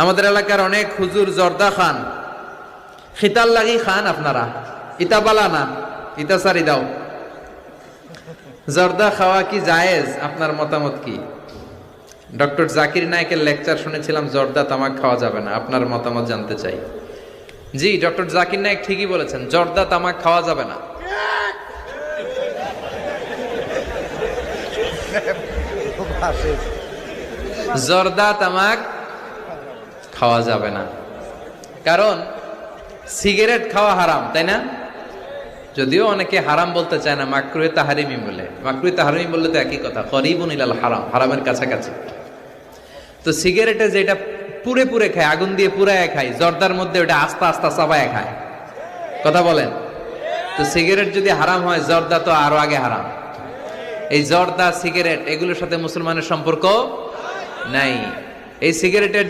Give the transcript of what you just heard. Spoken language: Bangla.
আমাদের এলাকার অনেক হুজুর জর্দা খান, খিতাল লাগি খান। আপনারা ইতা বালা না, ইতা সারি দাও। জর্দা খাওয়া কি জায়েজ? আপনার মতামত কি? ডক্টর জাকির নায়েকের লেকচার শুনেছিলাম জর্দা তামাক খাওয়া যাবে না, আপনার মতামত জানতে চাই। জি, ডক্টর জাকির নায়েক ঠিকই বলেছেন, জর্দা তামাক খাওয়া যাবে না। জর্দা তামাক খাওয়া যাবে না, কারণ সিগারেট খাওয়া হারাম, তাই না? যদিও অনেকে হারাম বলতে চায় না, মাকরুহে তাহারিমি বলে। মাকরুহে তাহারিমি বললে তো একই কথা, করিবুন ইলাল হারাম, হারামের কাছাকাছি। তো সিগারেটে যেটা পুরে পুরে খায়, আগুন দিয়ে পুরায় খায়, জর্দার মধ্যে ওটা আস্তে আস্তে চাবায় খায়। কথা বলেন। তো সিগারেট যদি হারাম হয়, জর্দা তো আরো আগে হারাম। এই জর্দা, সিগারেট এগুলোর সাথে মুসলমানের সম্পর্ক নাই। এই সিগারেটের